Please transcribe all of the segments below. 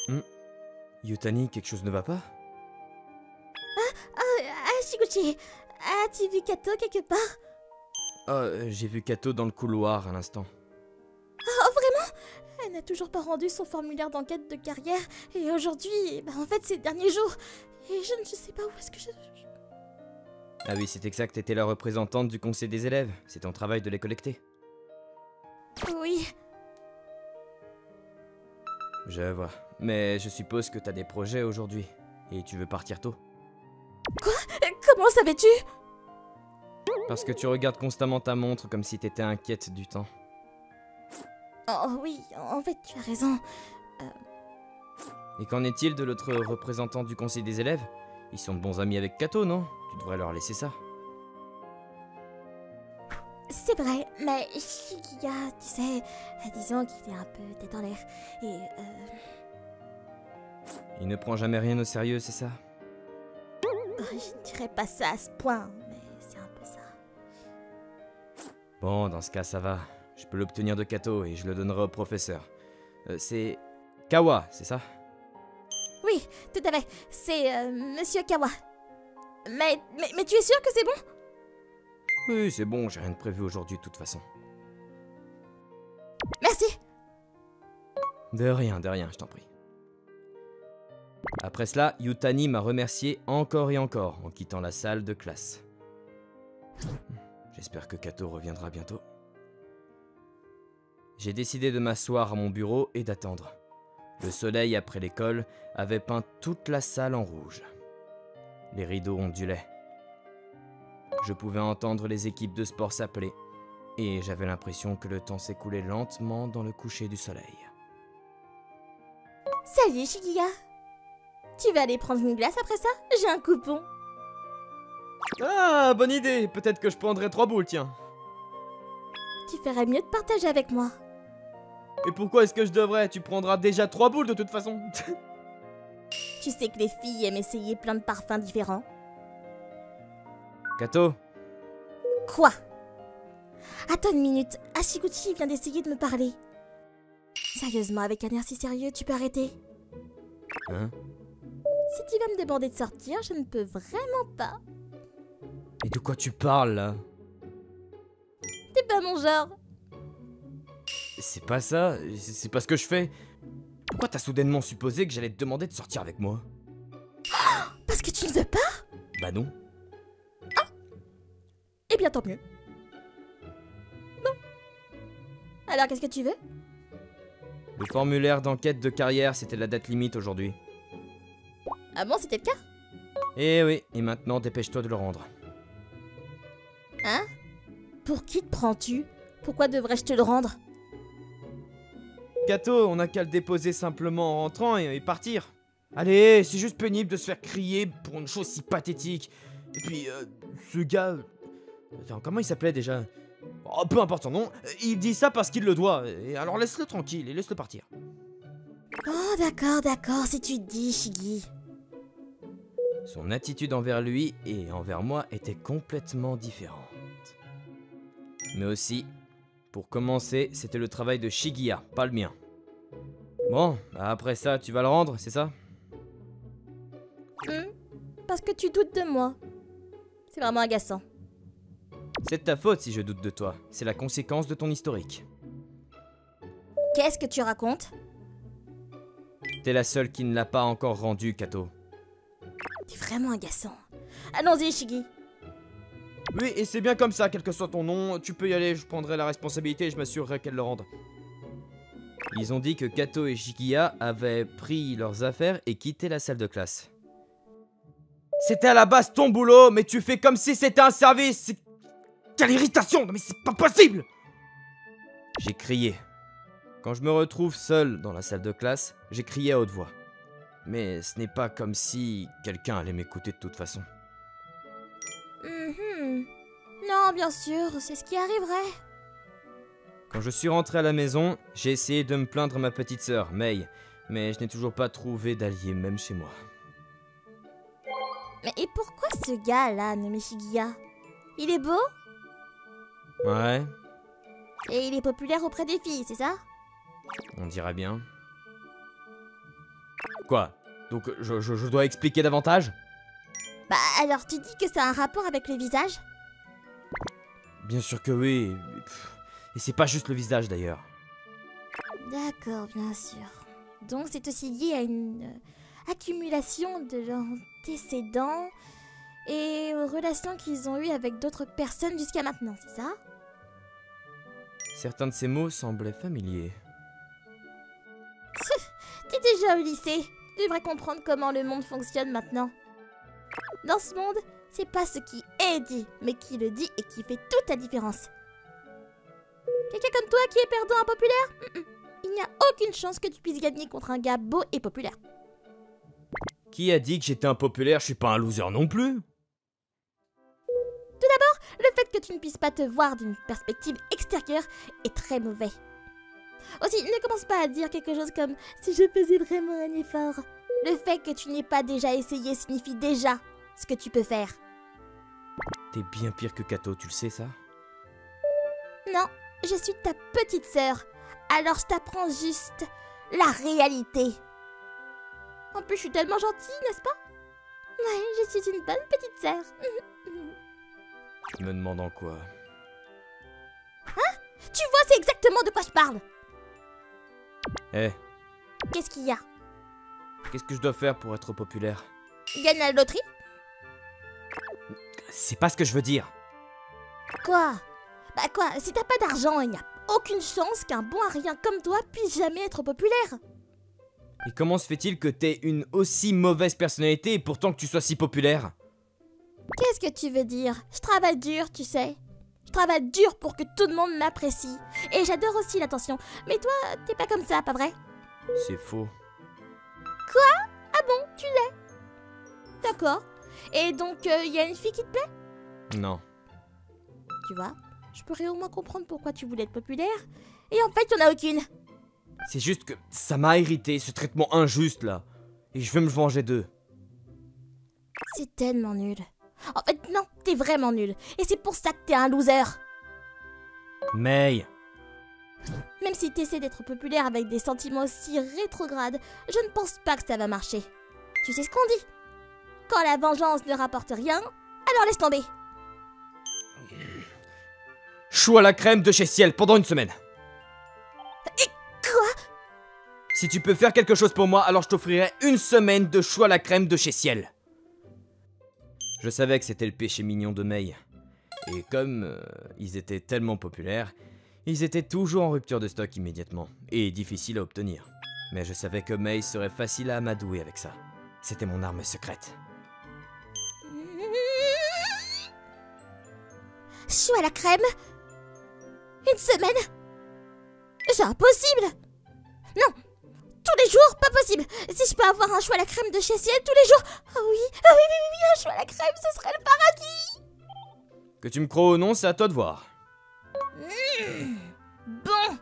Hmm. Yutani, quelque chose ne va pas? Shiguchi, as-tu vu Kato quelque part? J'ai vu Kato dans le couloir à l'instant. Oh, vraiment? Elle n'a toujours pas rendu son formulaire d'enquête de carrière, et aujourd'hui, en fait, c'est le dernier jour, et je ne sais pas où est-ce que je... Ah oui, c'est exact, t'étais la représentante du conseil des élèves. C'est ton travail de les collecter. Oui, Je vois. Mais je suppose que t'as des projets aujourd'hui. Et tu veux partir tôt. comment savais-tu? Parce que tu regardes constamment ta montre comme si t'étais inquiète du temps. Oh oui, en fait, tu as raison. Et qu'en est-il de l'autre représentant du conseil des élèves? Ils sont de bons amis avec Kato, non? Tu devrais leur laisser ça. C'est vrai, mais Shigiya, tu sais, disons qu'il est un peu tête en l'air, et Il ne prend jamais rien au sérieux, c'est ça? je ne dirais pas ça à ce point, mais c'est un peu ça. Bon, dans ce cas, ça va. Je peux l'obtenir de Kato et je le donnerai au professeur. C'est... Kawa, c'est ça? Oui, tout à fait, c'est Monsieur Kawa. Mais tu es sûr que c'est bon? Oui, c'est bon, j'ai rien de prévu aujourd'hui de toute façon. Merci. De rien, je t'en prie. Après cela, Yutani m'a remercié encore et encore en quittant la salle de classe. J'espère que Kato reviendra bientôt. J'ai décidé de m'asseoir à mon bureau et d'attendre. Le soleil, après l'école, avait peint toute la salle en rouge. Les rideaux ondulaient. Je pouvais entendre les équipes de sport s'appeler, et j'avais l'impression que le temps s'écoulait lentement dans le coucher du soleil. Salut Shigiya. Tu vas aller prendre une glace après ça? J'ai un coupon. Ah, bonne idée! Peut-être que je prendrai 3 boules, tiens. Tu ferais mieux de partager avec moi. Et pourquoi est-ce que je devrais? Tu prendras déjà 3 boules de toute façon. Tu sais que les filles aiment essayer plein de parfums différents. Kato, Quoi? Attends une minute, Ashiguchi vient d'essayer de me parler. Sérieusement, avec un air si sérieux, tu peux arrêter? hein? Si tu vas me demander de sortir, je ne peux vraiment pas. Et de quoi tu parles là? T'es pas mon genre. C'est pas ça, c'est pas ce que je fais. Pourquoi t'as soudainement supposé que j'allais te demander de sortir avec moi? Parce que tu ne veux pas? Bah non. Eh bien, tant mieux. Bon. Alors, qu'est-ce que tu veux? Le formulaire d'enquête de carrière, c'était la date limite aujourd'hui. Ah bon, c'était le cas? Eh oui, et maintenant dépêche-toi de le rendre. Hein? Pour qui te prends-tu? Pourquoi devrais-je te le rendre? Kato, on a qu'à le déposer simplement en rentrant et partir. Allez, c'est juste pénible de se faire crier pour une chose si pathétique. Et puis, ce gars... Attends, comment il s'appelait déjà? Oh, peu importe son nom, il dit ça parce qu'il le doit. Et alors laisse-le tranquille et laisse-le partir. Oh, d'accord, si tu te dis, Shigi. Son attitude envers lui et envers moi était complètement différente. Mais aussi, pour commencer, c'était le travail de Shigiya, pas le mien. Bon, après ça, tu vas le rendre, c'est ça? Parce que tu doutes de moi. C'est vraiment agaçant. C'est de ta faute si je doute de toi. C'est la conséquence de ton historique. Qu'est-ce que tu racontes? T'es la seule qui ne l'a pas encore rendu, Kato. T'es vraiment agaçant. Allons-y, Shigi. Oui, et c'est bien comme ça, quel que soit ton nom, tu peux y aller, je prendrai la responsabilité et je m'assurerai qu'elle le rende. Ils ont dit que Kato et Shigiya avaient pris leurs affaires et quitté la salle de classe. C'était à la base ton boulot, mais tu fais comme si c'était un service. Quelle irritation! Non mais c'est pas possible! J'ai crié. Quand je me retrouve seul dans la salle de classe, j'ai crié à haute voix. Mais ce n'est pas comme si quelqu'un allait m'écouter de toute façon. Non, bien sûr, c'est ce qui arriverait. Quand je suis rentré à la maison, j'ai essayé de me plaindre à ma petite sœur, Mei, mais je n'ai toujours pas trouvé d'allié même chez moi. Mais et pourquoi ce gars-là, nommé Shigiya? Il est beau? Ouais, Et il est populaire auprès des filles, c'est ça? on dirait bien. Quoi? Donc je dois expliquer davantage? Bah alors tu dis que ça a un rapport avec le visage? Bien sûr que oui. Et c'est pas juste le visage d'ailleurs. D'accord, bien sûr. Donc c'est aussi lié à une accumulation de leurs antécédents et aux relations qu'ils ont eues avec d'autres personnes jusqu'à maintenant, c'est ça? Certains de ces mots semblaient familiers. T'es déjà au lycée. Tu devrais comprendre comment le monde fonctionne maintenant. Dans ce monde, c'est pas ce qui est dit, mais qui le dit et qui fait toute la différence. Quelqu'un comme toi qui est perdant impopulaire? Il n'y a aucune chance que tu puisses gagner contre un gars beau et populaire. Qui a dit que j'étais impopulaire? Je suis pas un loser non plus. Le fait que tu ne puisses pas te voir d'une perspective extérieure est très mauvais. Aussi, ne commence pas à dire quelque chose comme « si je faisais vraiment un effort ». Le fait que tu n'aies pas déjà essayé signifie déjà ce que tu peux faire. T'es bien pire que Kato, tu le sais ça? Non, je suis ta petite sœur, alors je t'apprends juste la réalité. En plus, je suis tellement gentille, n'est-ce pas? Ouais, je suis une bonne petite sœur. Me demandant quoi? Tu vois, c'est exactement de quoi je parle. Eh, Qu'est-ce qu'il y a? qu'est-ce que je dois faire pour être populaire? Gagne à la loterie? C'est pas ce que je veux dire. Quoi? Bah quoi, si t'as pas d'argent, il n'y a aucune chance qu'un bon à rien comme toi puisse jamais être populaire. Et comment se fait-il que t'aies une aussi mauvaise personnalité et pourtant que tu sois si populaire? Qu'est-ce que tu veux dire? Je travaille dur, tu sais. Je travaille dur pour que tout le monde m'apprécie. Et j'adore aussi l'attention. Mais toi, t'es pas comme ça, pas vrai? C'est faux. Ah bon, tu l'es. D'accord. Et donc, il y a une fille qui te plaît? Non. Tu vois, je pourrais au moins comprendre pourquoi tu voulais être populaire. Et en fait, il n'y en a aucune. C'est juste que ça m'a irrité, ce traitement injuste là. Et je veux me venger d'eux. C'est tellement nul. En fait, non, t'es vraiment nul. Et c'est pour ça que t'es un loser. May, Même si t'essaies d'être populaire avec des sentiments aussi rétrogrades, je ne pense pas que ça va marcher. Tu sais ce qu'on dit? Quand la vengeance ne rapporte rien, alors laisse tomber. chou à la crème de chez Ciel pendant une semaine. Et quoi? Si tu peux faire quelque chose pour moi, alors je t'offrirai une semaine de chou à la crème de chez Ciel. Je savais que c'était le péché mignon de May. Et comme ils étaient tellement populaires, ils étaient toujours en rupture de stock immédiatement, et difficiles à obtenir. Mais je savais que May serait facile à amadouer avec ça. C'était mon arme secrète. Chou à la crème? Une semaine? C'est impossible! Non! Tous les jours, pas possible! Si je peux avoir un chou à la crème de chez Ciel tous les jours! Ah oui, un chou à la crème, ce serait le paradis! Que tu me crois ou non, c'est à toi de voir. Bon!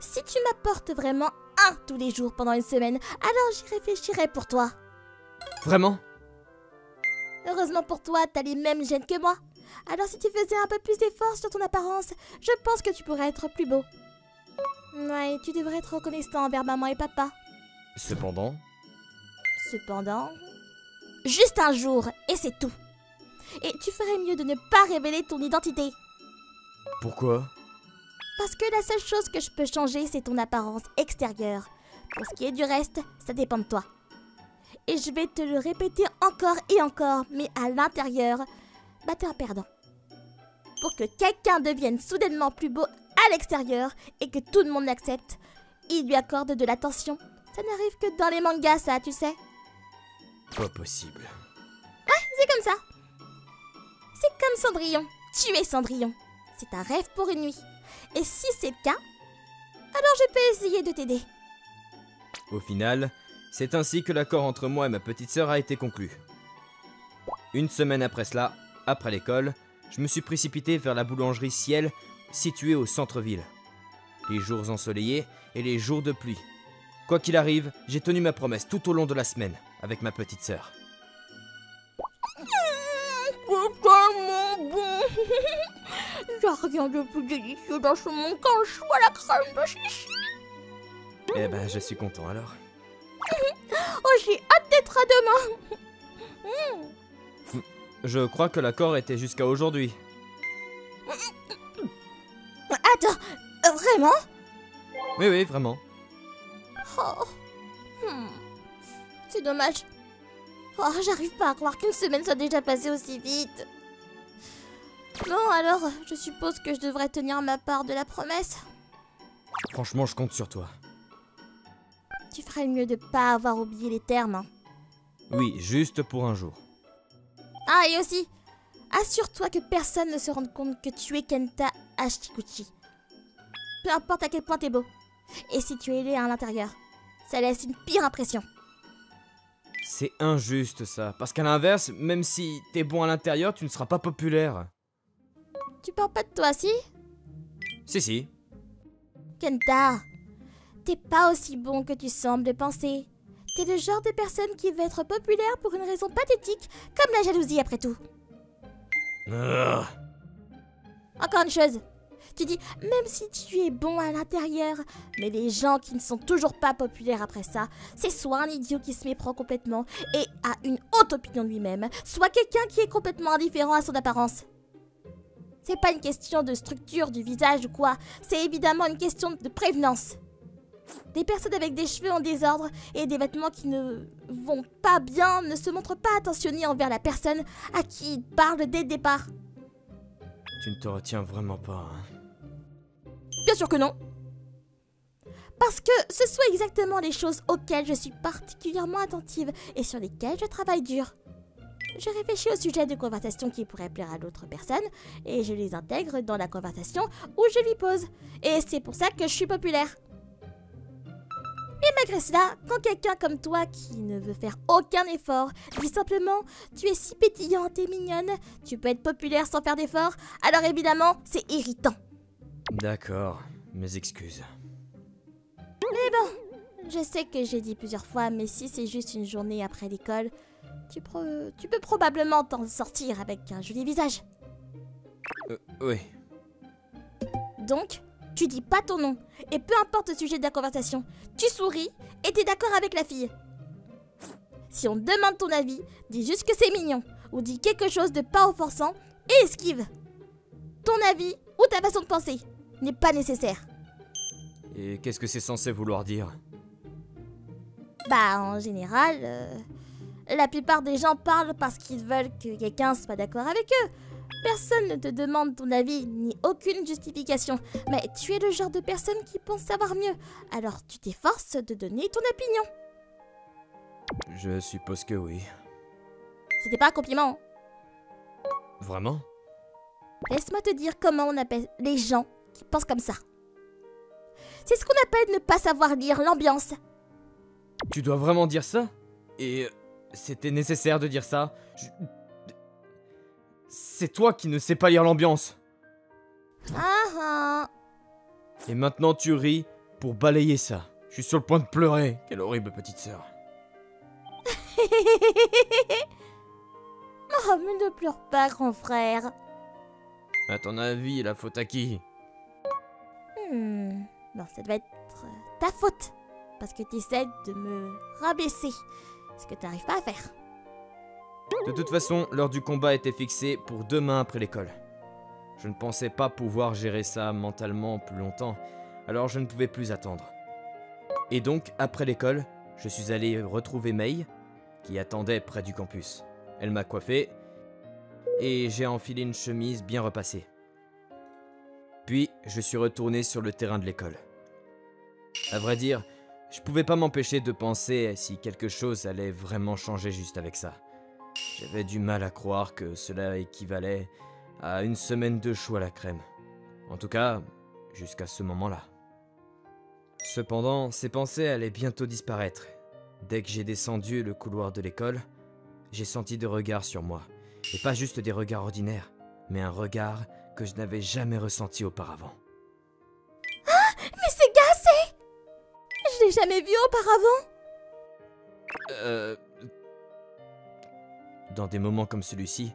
Si tu m'apportes vraiment un tous les jours pendant une semaine, alors j'y réfléchirai pour toi. Vraiment? Heureusement pour toi, t'as les mêmes gènes que moi. Alors si tu faisais un peu plus d'efforts sur ton apparence, je pense que tu pourrais être plus beau. Ouais, tu devrais être reconnaissant envers maman et papa. Cependant, juste un jour, et c'est tout. Et tu ferais mieux de ne pas révéler ton identité. pourquoi? Parce que la seule chose que je peux changer, c'est ton apparence extérieure. Pour ce qui est du reste, ça dépend de toi. Et je vais te le répéter encore et encore, mais à l'intérieur, bah t'es un perdant. Pour que quelqu'un devienne soudainement plus beau à l'extérieur et que tout le monde l'accepte, il lui accorde de l'attention. Ça n'arrive que dans les mangas, ça, tu sais. Pas possible. C'est comme ça. C'est comme Cendrillon. Tu es Cendrillon. C'est un rêve pour une nuit. Et si c'est le cas, alors je peux essayer de t'aider. Au final, c'est ainsi que l'accord entre moi et ma petite sœur a été conclu. Une semaine après cela, après l'école, je me suis précipité vers la boulangerie Ciel, située au centre-ville. Les jours ensoleillés et les jours de pluie. Quoi qu'il arrive, j'ai tenu ma promesse tout au long de la semaine, avec ma petite sœur. C'est tellement bon. Il n'y a rien de plus délicieux dans ce monde qu'un chou à la crème de chichi. Eh ben, je suis content alors. Oh, j'ai hâte d'être à demain. Je crois que l'accord était jusqu'à aujourd'hui. Attends, vraiment? Oui, oui, vraiment. Oh. C'est dommage. Oh, j'arrive pas à croire qu'une semaine soit déjà passée aussi vite. Bon, alors, je suppose que je devrais tenir ma part de la promesse. Franchement, je compte sur toi. Tu ferais mieux de pas avoir oublié les termes. Hein. Oui, juste pour un jour. Ah, et aussi, assure-toi que personne ne se rende compte que tu es Kenta Hashiguchi. Peu importe à quel point t'es beau. Et si tu es laid à l'intérieur, ça laisse une pire impression. C'est injuste ça, parce qu'à l'inverse, même si t'es bon à l'intérieur, tu ne seras pas populaire. Tu parles pas de toi, si? Si. Kenta, t'es pas aussi bon que tu sembles penser. T'es le genre de personne qui veut être populaire pour une raison pathétique, comme la jalousie après tout. Encore une chose. Tu dis, même si tu es bon à l'intérieur, mais les gens qui ne sont toujours pas populaires après ça, c'est soit un idiot qui se méprend complètement et a une haute opinion de lui-même, soit quelqu'un qui est complètement indifférent à son apparence. C'est pas une question de structure du visage ou quoi, c'est évidemment une question de prévenance. Des personnes avec des cheveux en désordre et des vêtements qui ne vont pas bien ne se montrent pas attentionnés envers la personne à qui ils parlent dès le départ. Tu ne te retiens vraiment pas, hein. Bien sûr que non. Parce que ce sont exactement les choses auxquelles je suis particulièrement attentive et sur lesquelles je travaille dur. Je réfléchis aux sujets de conversation qui pourraient plaire à l'autre personne et je les intègre dans la conversation où je lui pose. Et c'est pour ça que je suis populaire. Mais malgré cela, quand quelqu'un comme toi qui ne veut faire aucun effort dit simplement « tu es si pétillante et mignonne, tu peux être populaire sans faire d'effort », alors évidemment, c'est irritant. D'accord, mes excuses. Mais bon, je sais que j'ai dit plusieurs fois, mais si c'est juste une journée après l'école, tu peux probablement t'en sortir avec un joli visage. Oui. Donc, tu dis pas ton nom, et peu importe le sujet de la conversation, tu souris et t'es d'accord avec la fille. Si on demande ton avis, dis juste que c'est mignon, ou dis quelque chose de pas offensant et esquive. Ton avis ou ta façon de penser n'est pas nécessaire. Et qu'est-ce que c'est censé vouloir dire? Bah, en général, la plupart des gens parlent parce qu'ils veulent que quelqu'un soit d'accord avec eux. Personne ne te demande ton avis, ni aucune justification. Mais tu es le genre de personne qui pense savoir mieux. Alors tu t'efforces de donner ton opinion. Je suppose que oui. C'était pas un compliment. Vraiment? Laisse-moi te dire comment on appelle les gens qui pensent comme ça. C'est ce qu'on appelle ne pas savoir lire l'ambiance. Tu dois vraiment dire ça? Et c'était nécessaire de dire ça? C'est toi qui ne sais pas lire l'ambiance. Ah. Et maintenant tu ris pour balayer ça. Je suis sur le point de pleurer. Quelle horrible petite sœur. Oh, mais ne pleure pas, grand frère. À ton avis, la faute à qui? Bon, ça doit être ta faute. Parce que tu essaies de me rabaisser. Ce que tu n'arrives pas à faire. De toute façon, l'heure du combat était fixée pour demain après l'école. Je ne pensais pas pouvoir gérer ça mentalement plus longtemps, alors je ne pouvais plus attendre. Et donc, après l'école, je suis allé retrouver Mei, qui attendait près du campus. Elle m'a coiffé, et j'ai enfilé une chemise bien repassée. Puis, je suis retourné sur le terrain de l'école. À vrai dire, je pouvais pas m'empêcher de penser si quelque chose allait vraiment changer juste avec ça. J'avais du mal à croire que cela équivalait à une semaine de choux à la crème. En tout cas, jusqu'à ce moment-là. Cependant, ces pensées allaient bientôt disparaître. Dès que j'ai descendu le couloir de l'école, j'ai senti des regards sur moi. Et pas juste des regards ordinaires, mais un regard que je n'avais jamais ressenti auparavant. Ah, mais c'est Gassé! Je l'ai jamais vu auparavant. Dans des moments comme celui-ci,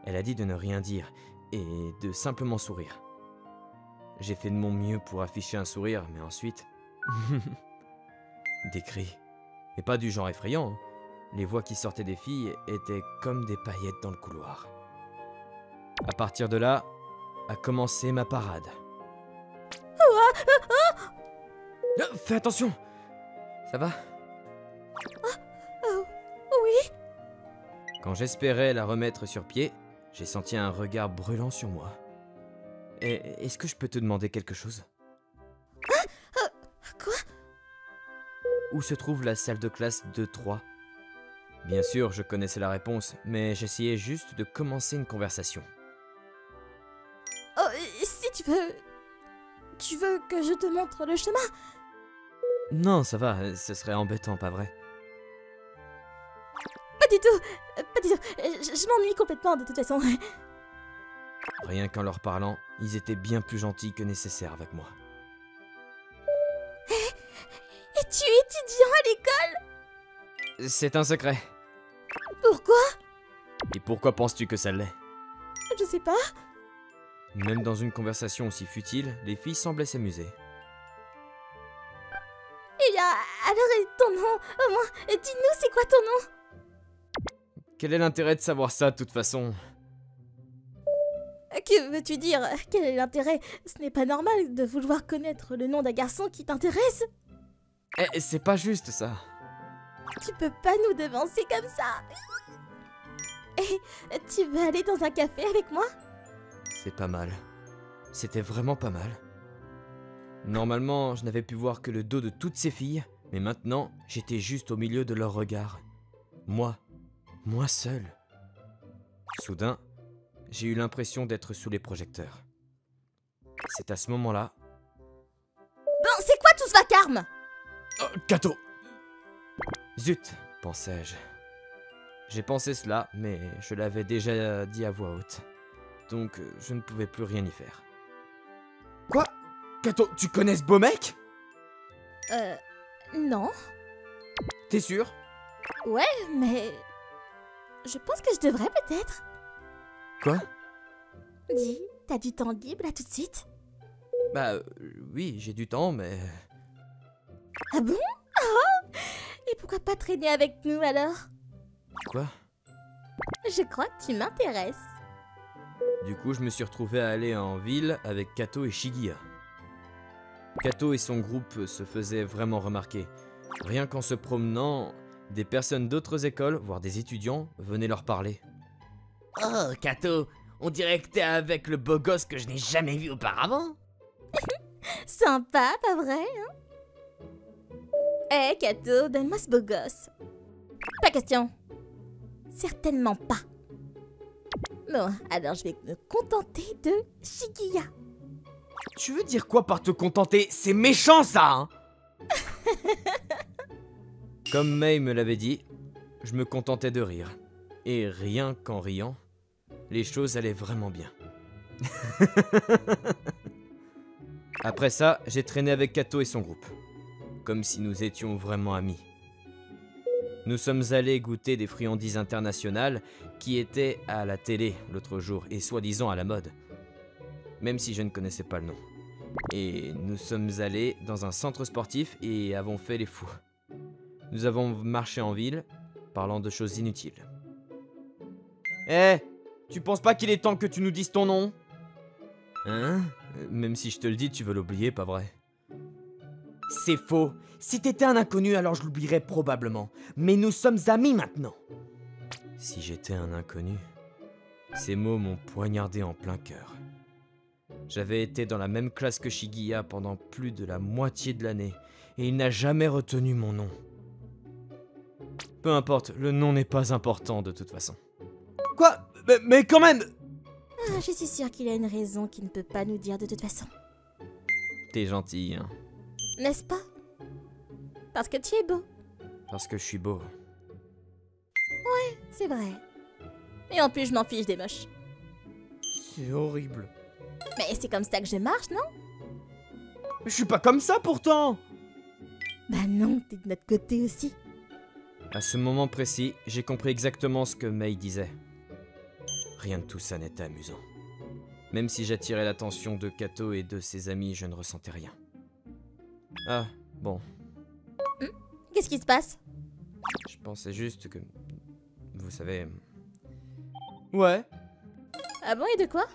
elle a dit de ne rien dire et de simplement sourire. J'ai fait de mon mieux pour afficher un sourire, mais ensuite... des cris. Mais pas du genre effrayant. Hein. Les voix qui sortaient des filles étaient comme des paillettes dans le couloir. À partir de là, a commencé ma parade. Fais attention! Ça va? Oui. Quand j'espérais la remettre sur pied, j'ai senti un regard brûlant sur moi. Est-ce que je peux te demander quelque chose? Quoi? Où se trouve la salle de classe 2-3? Bien sûr, je connaissais la réponse, mais j'essayais juste de commencer une conversation. Oh, si tu veux... Tu veux que je te montre le chemin? Non, ça va, ce serait embêtant, pas vrai? Pas du tout. Pas du tout. Je m'ennuie complètement de toute façon. Rien qu'en leur parlant, ils étaient bien plus gentils que nécessaire avec moi. Es-tu étudiant à l'école? C'est un secret. Pourquoi? Et pourquoi penses-tu que ça l'est? Je sais pas. Même dans une conversation aussi futile, les filles semblaient s'amuser. Et alors, ton nom, au moins, dis-nous, c'est quoi ton nom? Quel est l'intérêt de savoir ça, de toute façon? Que veux-tu dire? Quel est l'intérêt? Ce n'est pas normal de vouloir connaître le nom d'un garçon qui t'intéresse. C'est pas juste, ça. Tu peux pas nous devancer comme ça. Et tu veux aller dans un café avec moi? C'est pas mal. C'était vraiment pas mal. Normalement, je n'avais pu voir que le dos de toutes ces filles, mais maintenant, j'étais juste au milieu de leurs regards. Moi seul. Soudain, j'ai eu l'impression d'être sous les projecteurs. C'est à ce moment-là... Bon, c'est quoi tout ce vacarme? Oh, Kato! Zut, pensais-je. J'ai pensé cela, mais je l'avais déjà dit à voix haute. Donc, je ne pouvais plus rien y faire. Quoi? Kato, tu connais ce beau mec? Non. T'es sûr? Ouais, mais... Je pense que je devrais peut-être. Quoi? Dis, t'as du temps libre là tout de suite? Bah, oui, j'ai du temps, mais... Ah bon? Oh! Et pourquoi pas traîner avec nous alors? Quoi? Je crois que tu m'intéresses. Du coup, je me suis retrouvé à aller en ville avec Kato et Shigiya. Kato et son groupe se faisaient vraiment remarquer. Rien qu'en se promenant, des personnes d'autres écoles, voire des étudiants, venaient leur parler. Oh, Kato, on dirait que t'es avec le beau gosse que je n'ai jamais vu auparavant. Sympa, pas vrai, hein? Hé, Kato, donne-moi ce beau gosse. Pas question. Certainement pas. Bon, alors je vais me contenter de Shigiya. Tu veux dire quoi par te contenter? C'est méchant, ça, hein? Comme Mei me l'avait dit, je me contentais de rire. Et rien qu'en riant, les choses allaient vraiment bien. Après ça, j'ai traîné avec Kato et son groupe. Comme si nous étions vraiment amis. Nous sommes allés goûter des friandises internationales qui étaient à la télé l'autre jour et soi-disant à la mode. Même si je ne connaissais pas le nom. Et nous sommes allés dans un centre sportif et avons fait les fous. Nous avons marché en ville, parlant de choses inutiles. Tu penses pas qu'il est temps que tu nous dises ton nom? Hein? Même si je te le dis, tu veux l'oublier, pas vrai? C'est faux. Si t'étais un inconnu, alors je l'oublierais probablement. Mais nous sommes amis maintenant. Si j'étais un inconnu, ces mots m'ont poignardé en plein cœur. J'avais été dans la même classe que Shigiya pendant plus de la moitié de l'année, et il n'a jamais retenu mon nom. Peu importe, le nom n'est pas important de toute façon. Quoi? Mais quand même! Ah, je suis sûre qu'il a une raison qu'il ne peut pas nous dire de toute façon. T'es gentil, hein? N'est-ce pas? Parce que tu es beau. Parce que je suis beau. C'est vrai. Et en plus, je m'en fiche des moches. C'est horrible. Mais c'est comme ça que je marche, non? Je suis pas comme ça pourtant! Bah non, t'es de notre côté aussi. À ce moment précis, j'ai compris exactement ce que Mei disait. Rien de tout ça n'était amusant. Même si j'attirais l'attention de Kato et de ses amis, je ne ressentais rien. Ah, bon. Qu'est-ce qui se passe? pensais juste que... Vous savez... Ouais, Ah bon, et de quoi?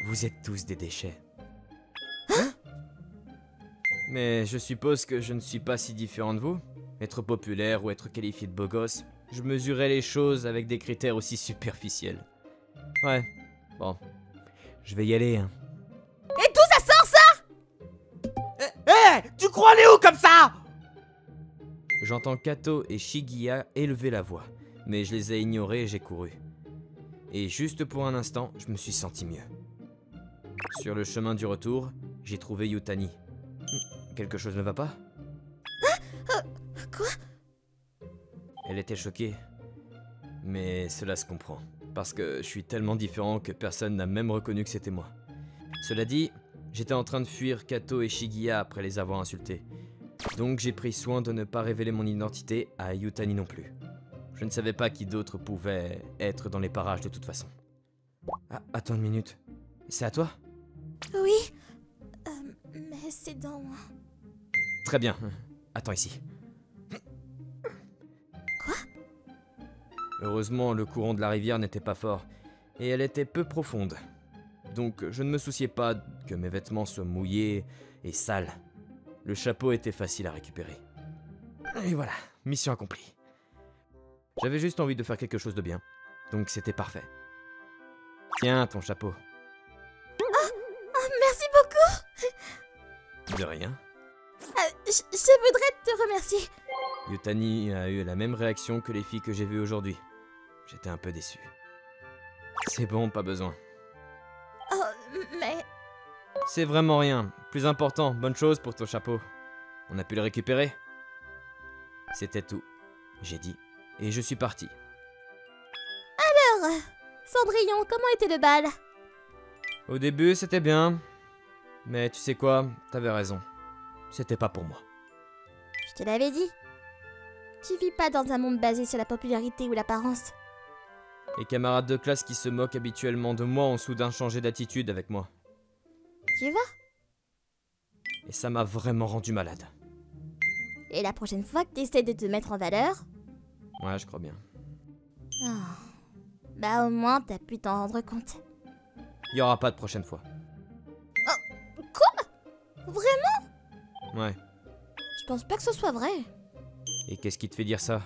Vous êtes tous des déchets. mais je suppose que je ne suis pas si différent de vous. Être populaire ou être qualifié de beau gosse, je mesurais les choses avec des critères aussi superficiels. Ouais, bon, Je vais y aller, hein. Et d'où ça sort ça? Hé, tu crois aller où comme ça? j'entends Kato et Shigeya élever la voix, mais je les ai ignorés et j'ai couru. Et juste pour un instant, je me suis senti mieux. Sur le chemin du retour, j'ai trouvé Yutani. Quelque chose ne va pas? Quoi? Elle était choquée. Mais cela se comprend, parce que je suis tellement différent que personne n'a même reconnu que c'était moi. Cela dit, j'étais en train de fuir Kato et Shigeya après les avoir insultés. Donc j'ai pris soin de ne pas révéler mon identité à Yutani non plus. Je ne savais pas qui d'autre pouvait être dans les parages de toute façon. Ah, attends une minute. C'est à toi? Oui. Mais c'est dans... Très bien. Attends ici. Quoi? Heureusement, le courant de la rivière n'était pas fort, et elle était peu profonde. Donc je ne me souciais pas que mes vêtements soient mouillés et sales. Le chapeau était facile à récupérer. Et voilà, mission accomplie. J'avais juste envie de faire quelque chose de bien, donc c'était parfait. Tiens, ton chapeau. Merci beaucoup. De rien. Je voudrais te remercier. Yutani a eu la même réaction que les filles que j'ai vues aujourd'hui. J'étais un peu déçu. C'est bon, pas besoin. Oh, mais... C'est vraiment rien. Plus important, bonne chose pour ton chapeau. On a pu le récupérer? C'était tout, j'ai dit, et je suis parti. Alors, Cendrillon, comment était le bal? Au début, c'était bien. Mais tu sais quoi, t'avais raison. C'était pas pour moi. Je te l'avais dit. Tu vis pas dans un monde basé sur la popularité ou l'apparence. Les camarades de classe qui se moquent habituellement de moi ont soudain changé d'attitude avec moi. Tu vois? Et ça m'a vraiment rendu malade. Et la prochaine fois que t'essaies de te mettre en valeur... Ouais, je crois bien. Ah, bah au moins t'as pu t'en rendre compte. Il y aura pas de prochaine fois. Vraiment? Ouais. Je pense pas que ce soit vrai. Et qu'est-ce qui te fait dire ça?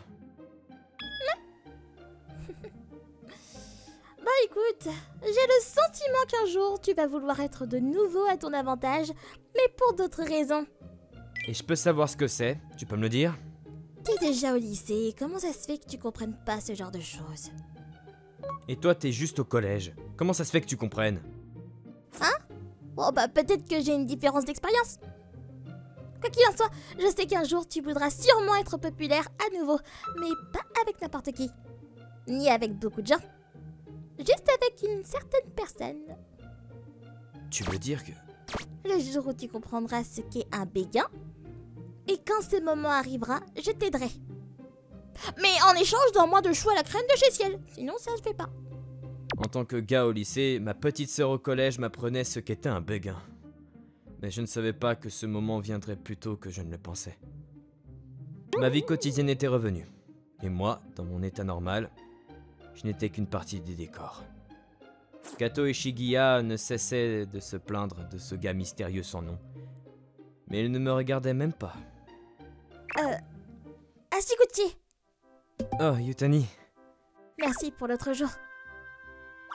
Bah écoute, j'ai le sentiment qu'un jour tu vas vouloir être de nouveau à ton avantage, mais pour d'autres raisons. Et je peux savoir ce que c'est? Tu peux me le dire? T'es déjà au lycée, comment ça se fait que tu comprennes pas ce genre de choses? Et toi, t'es juste au collège. Comment ça se fait que tu comprennes? Bon bah peut-être que j'ai une différence d'expérience. Quoi qu'il en soit, je sais qu'un jour tu voudras sûrement être populaire à nouveau, mais pas avec n'importe qui. Ni avec beaucoup de gens. Juste avec une certaine personne. Tu veux dire que... Le jour où tu comprendras ce qu'est un béguin, et quand ce moment arrivera, je t'aiderai. Mais en échange, donne-moi de choix la crème de chez Ciel, sinon ça se fait pas. En tant que gars au lycée, ma petite sœur au collège m'apprenait ce qu'était un béguin. Mais je ne savais pas que ce moment viendrait plus tôt que je ne le pensais. Ma vie quotidienne était revenue. Et moi, dans mon état normal, je n'étais qu'une partie du décor. Kato et Shigeya ne cessaient de se plaindre de ce gars mystérieux sans nom. Mais ils ne me regardaient même pas. Ashiguchi, Oh, Yutani. merci pour l'autre jour.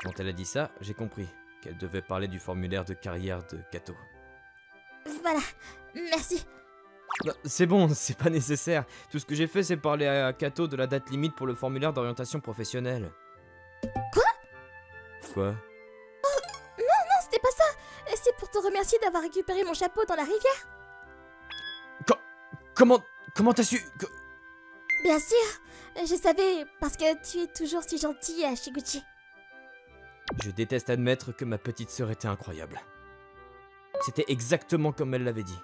Quand elle a dit ça, j'ai compris qu'elle devait parler du formulaire de carrière de Kato. Voilà, merci. Non, c'est bon, c'est pas nécessaire. Tout ce que j'ai fait, c'est parler à Kato de la date limite pour le formulaire d'orientation professionnelle. Quoi? Non, c'était pas ça. C'est pour te remercier d'avoir récupéré mon chapeau dans la rivière. Comment t'as su que... Bien sûr, je savais, parce que tu es toujours si gentil, Ashiguchi. Je déteste admettre que ma petite sœur était incroyable. C'était exactement comme elle l'avait dit.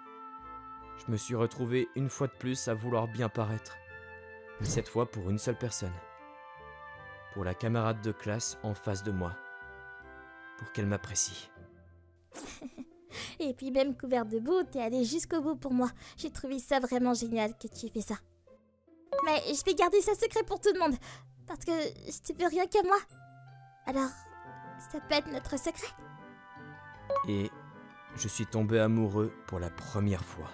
Je me suis retrouvé une fois de plus à vouloir bien paraître. Mais cette fois pour une seule personne. Pour la camarade de classe en face de moi. Pour qu'elle m'apprécie. Et puis même couvert de boue, t'es allé jusqu'au bout pour moi. J'ai trouvé ça vraiment génial que tu aies fait ça. Mais je vais garder ça secret pour tout le monde. Parce que je te veux rien qu'à moi. Alors, ça peut être notre secret. Et je suis tombé amoureux pour la première fois.